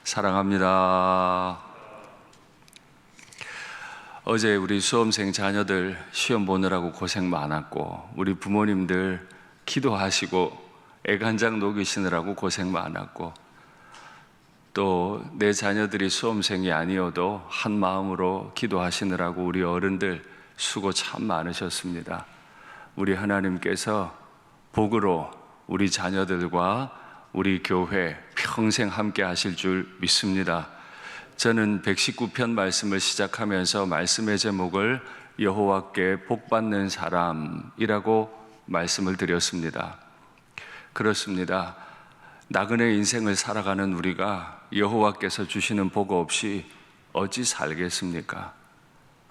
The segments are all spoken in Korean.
사랑합니다. 어제 우리 수험생 자녀들 시험 보느라고 고생 많았고, 우리 부모님들 기도하시고 애간장 녹이시느라고 고생 많았고, 또 내 자녀들이 수험생이 아니어도 한 마음으로 기도하시느라고 우리 어른들 수고 참 많으셨습니다. 우리 하나님께서 복으로 우리 자녀들과 우리 교회 평생 함께 하실 줄 믿습니다. 저는 119편 말씀을 시작하면서 말씀의 제목을 여호와께 복받는 사람이라고 말씀을 드렸습니다. 그렇습니다. 나그네 인생을 살아가는 우리가 여호와께서 주시는 복 없이 어찌 살겠습니까?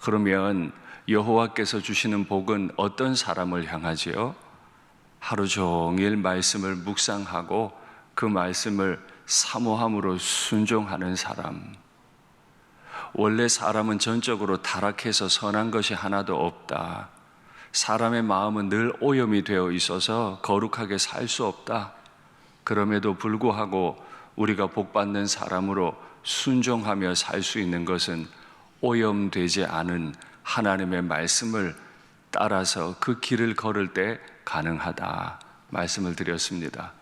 그러면 여호와께서 주시는 복은 어떤 사람을 향하지요? 하루 종일 말씀을 묵상하고 그 말씀을 사모함으로 순종하는 사람. 원래 사람은 전적으로 타락해서 선한 것이 하나도 없다. 사람의 마음은 늘 오염이 되어 있어서 거룩하게 살 수 없다. 그럼에도 불구하고 우리가 복받는 사람으로 순종하며 살 수 있는 것은 오염되지 않은 하나님의 말씀을 따라서 그 길을 걸을 때 가능하다 말씀을 드렸습니다.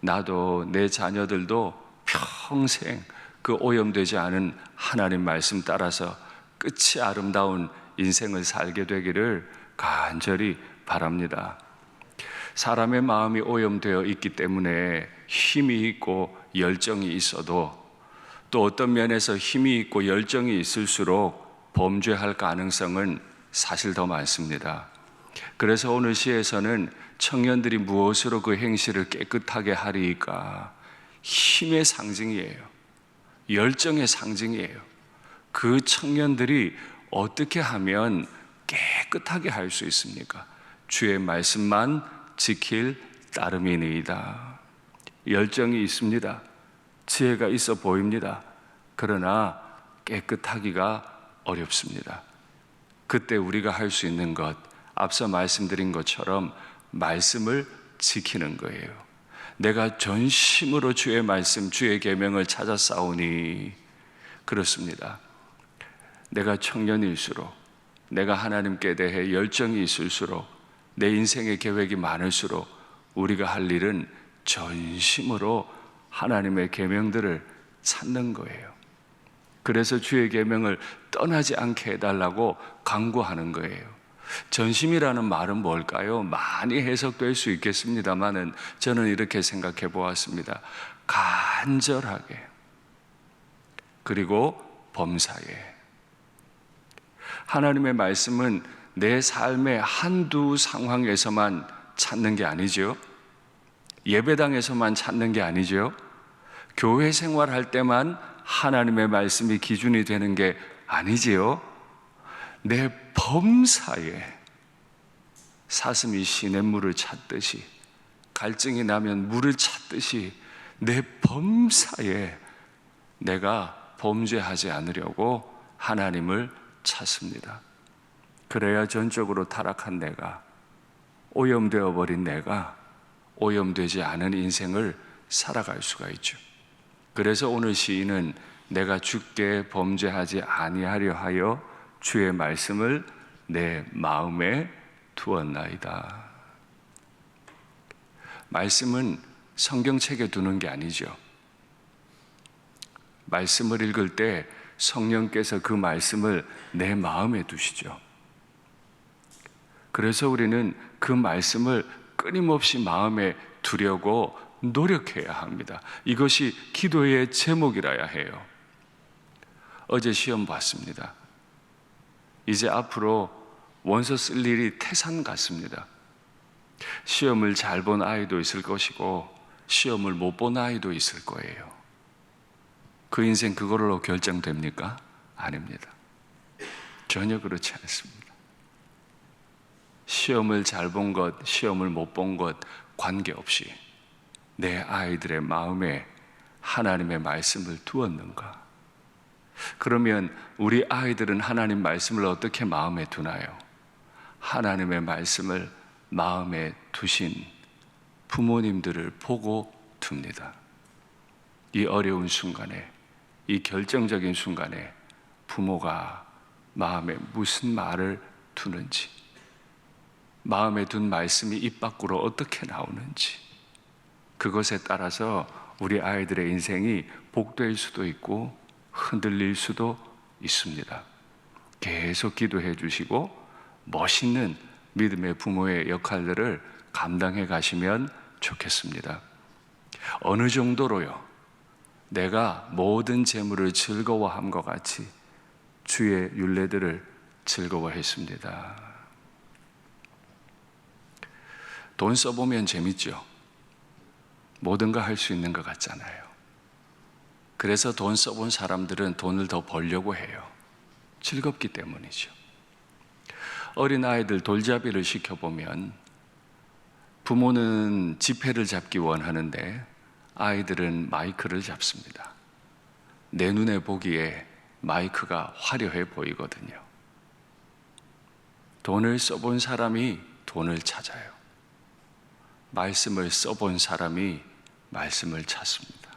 나도 내 자녀들도 평생 그 오염되지 않은 하나님 말씀 따라서 끝이 아름다운 인생을 살게 되기를 간절히 바랍니다. 사람의 마음이 오염되어 있기 때문에 힘이 있고 열정이 있어도, 또 어떤 면에서 힘이 있고 열정이 있을수록 범죄할 가능성은 사실 더 많습니다. 그래서 오늘 시에서는 청년들이 무엇으로 그 행실을 깨끗하게 하리까? 힘의 상징이에요. 열정의 상징이에요. 그 청년들이 어떻게 하면 깨끗하게 할 수 있습니까? 주의 말씀만 지킬 따름이니이다. 열정이 있습니다. 지혜가 있어 보입니다. 그러나 깨끗하기가 어렵습니다. 그때 우리가 할 수 있는 것, 앞서 말씀드린 것처럼 말씀을 지키는 거예요. 내가 전심으로 주의 말씀, 주의 계명을 찾아 싸우니, 그렇습니다. 내가 청년일수록, 내가 하나님께 대해 열정이 있을수록, 내 인생의 계획이 많을수록 우리가 할 일은 전심으로 하나님의 계명들을 찾는 거예요. 그래서 주의 계명을 떠나지 않게 해달라고 강구하는 거예요. 전심이라는 말은 뭘까요? 많이 해석될 수 있겠습니다만은 저는 이렇게 생각해 보았습니다. 간절하게, 그리고 범사에. 하나님의 말씀은 내 삶의 한두 상황에서만 찾는 게 아니죠. 예배당에서만 찾는 게 아니죠. 교회 생활할 때만 하나님의 말씀이 기준이 되는 게 아니지요. 내 범사에, 사슴이 시냇물을 찾듯이, 갈증이 나면 물을 찾듯이 내 범사에 내가 범죄하지 않으려고 하나님을 찾습니다. 그래야 전적으로 타락한 내가, 오염되어 버린 내가 오염되지 않은 인생을 살아갈 수가 있죠. 그래서 오늘 시인은 내가 주께 범죄하지 아니하려 하여 주의 말씀을 내 마음에 두었나이다. 말씀은 성경책에 두는 게 아니죠. 말씀을 읽을 때 성령께서 그 말씀을 내 마음에 두시죠. 그래서 우리는 그 말씀을 끊임없이 마음에 두려고 노력해야 합니다. 이것이 기도의 제목이라야 해요. 어제 시험 봤습니다. 이제 앞으로 원서 쓸 일이 태산 같습니다. 시험을 잘 본 아이도 있을 것이고 시험을 못 본 아이도 있을 거예요. 그 인생 그걸로 결정됩니까? 아닙니다. 전혀 그렇지 않습니다. 시험을 잘 본 것, 시험을 못 본 것 관계없이 내 아이들의 마음에 하나님의 말씀을 두었는가? 그러면 우리 아이들은 하나님 말씀을 어떻게 마음에 두나요? 하나님의 말씀을 마음에 두신 부모님들을 보고 둡니다. 이 어려운 순간에 이 결정적인 순간에 부모가 마음에 무슨 말을 두는지, 마음에 둔 말씀이 입 밖으로 어떻게 나오는지, 그것에 따라서 우리 아이들의 인생이 복될 수도 있고 흔들릴 수도 있습니다. 계속 기도해 주시고 멋있는 믿음의 부모의 역할들을 감당해 가시면 좋겠습니다. 어느 정도로요? 내가 모든 재물을 즐거워함과 같이 주의 율례들을 즐거워했습니다. 돈 써보면 재밌죠? 뭐든가 할 수 있는 것 같잖아요. 그래서 돈 써본 사람들은 돈을 더 벌려고 해요. 즐겁기 때문이죠. 어린아이들 돌잡이를 시켜보면 부모는 지폐를 잡기 원하는데 아이들은 마이크를 잡습니다. 내 눈에 보기에 마이크가 화려해 보이거든요. 돈을 써본 사람이 돈을 찾아요. 말씀을 써본 사람이 말씀을 찾습니다.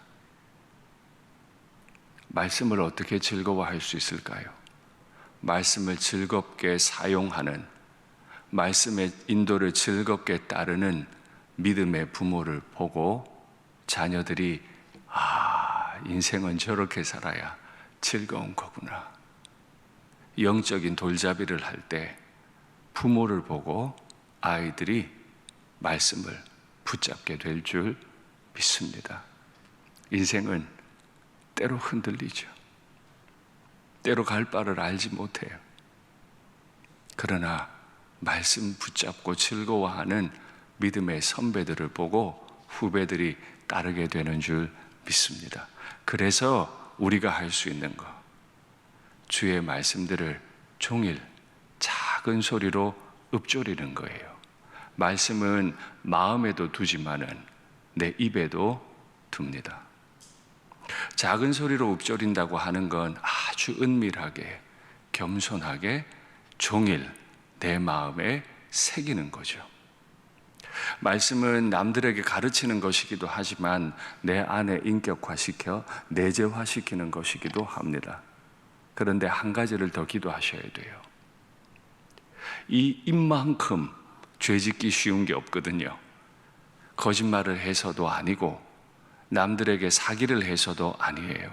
말씀을 어떻게 즐거워할 수 있을까요? 말씀을 즐겁게 사용하는, 말씀의 인도를 즐겁게 따르는 믿음의 부모를 보고 자녀들이 인생은 저렇게 살아야 즐거운 거구나. 영적인 돌잡이를 할 때 부모를 보고 아이들이 말씀을 붙잡게 될 줄 믿습니다. 인생은 때로 흔들리죠. 때로 갈 바를 알지 못해요. 그러나 말씀 붙잡고 즐거워하는 믿음의 선배들을 보고 후배들이 따르게 되는 줄 믿습니다. 그래서 우리가 할 수 있는 것, 주의 말씀들을 종일 작은 소리로 읊조리는 거예요. 말씀은 마음에도 두지만은 내 입에도 둡니다. 작은 소리로 읊조린다고 하는 건 아주 은밀하게, 겸손하게 종일 내 마음에 새기는 거죠. 말씀은 남들에게 가르치는 것이기도 하지만 내 안에 인격화시켜 내재화시키는 것이기도 합니다. 그런데 한 가지를 더 기도하셔야 돼요. 이 입만큼 죄짓기 쉬운 게 없거든요. 거짓말을 해서도 아니고 남들에게 사기를 해서도 아니에요.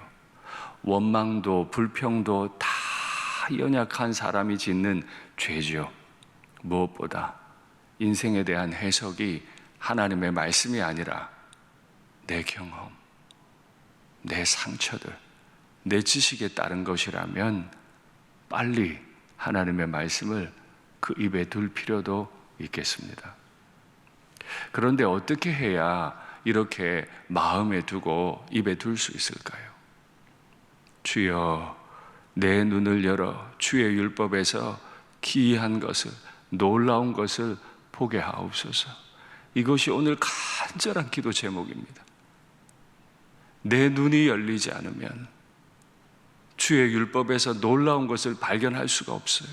원망도 불평도 다 연약한 사람이 짓는 죄죠. 무엇보다 인생에 대한 해석이 하나님의 말씀이 아니라 내 경험, 내 상처들, 내 지식에 따른 것이라면 빨리 하나님의 말씀을 그 입에 둘 필요도 있겠습니다. 그런데 어떻게 해야 이렇게 마음에 두고 입에 둘 수 있을까요? 주여, 내 눈을 열어 주의 율법에서 기이한 것을, 놀라운 것을 보게 하옵소서. 이것이 오늘 간절한 기도 제목입니다. 내 눈이 열리지 않으면 주의 율법에서 놀라운 것을 발견할 수가 없어요.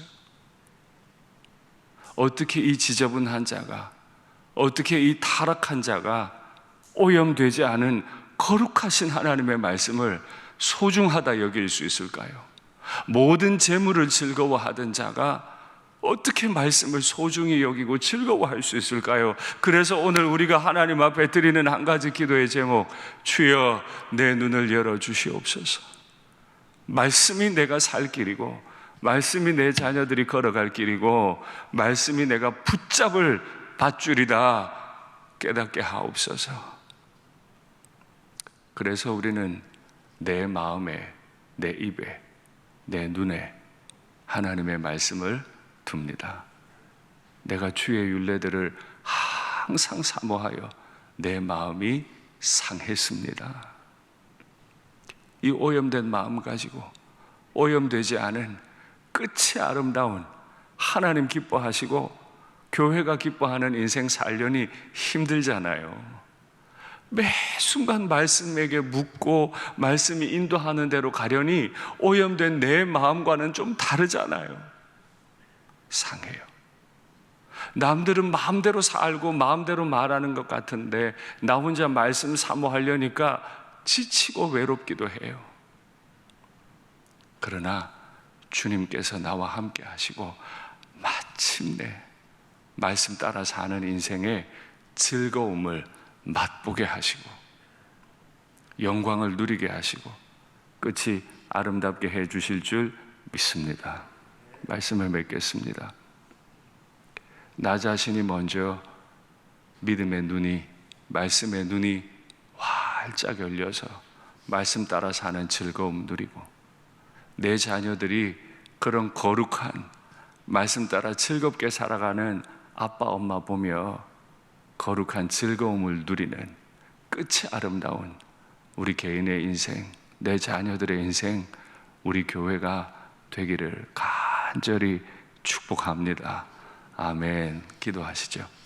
어떻게 이 지저분한 자가, 어떻게 이 타락한 자가 오염되지 않은 거룩하신 하나님의 말씀을 소중하다 여길 수 있을까요? 모든 재물을 즐거워하던 자가 어떻게 말씀을 소중히 여기고 즐거워할 수 있을까요? 그래서 오늘 우리가 하나님 앞에 드리는 한 가지 기도의 제목, 주여 내 눈을 열어주시옵소서. 말씀이 내가 살 길이고, 말씀이 내 자녀들이 걸어갈 길이고, 말씀이 내가 붙잡을 밧줄이다 깨닫게 하옵소서. 그래서 우리는 내 마음에, 내 입에, 내 눈에 하나님의 말씀을 둡니다. 내가 주의 율례들을 항상 사모하여 내 마음이 상했습니다. 이 오염된 마음 가지고 오염되지 않은 끝이 아름다운 하나님 기뻐하시고 교회가 기뻐하는 인생 살려니 힘들잖아요. 매 순간 말씀에게 묻고 말씀이 인도하는 대로 가려니 오염된 내 마음과는 좀 다르잖아요. 상해요. 남들은 마음대로 살고 마음대로 말하는 것 같은데 나 혼자 말씀 사모하려니까 지치고 외롭기도 해요. 그러나 주님께서 나와 함께 하시고 마침내 말씀 따라 사는 인생의 즐거움을 맛보게 하시고 영광을 누리게 하시고 끝이 아름답게 해 주실 줄 믿습니다. 말씀을 맺겠습니다. 나 자신이 먼저 믿음의 눈이, 말씀의 눈이 활짝 열려서 말씀 따라 사는 즐거움 누리고 내 자녀들이 그런 거룩한 말씀 따라 즐겁게 살아가는 아빠 엄마 보며 거룩한 즐거움을 누리는 끝이 아름다운 우리 개인의 인생, 내 자녀들의 인생, 우리 교회가 되기를 간절히 축복합니다. 아멘. 기도하시죠.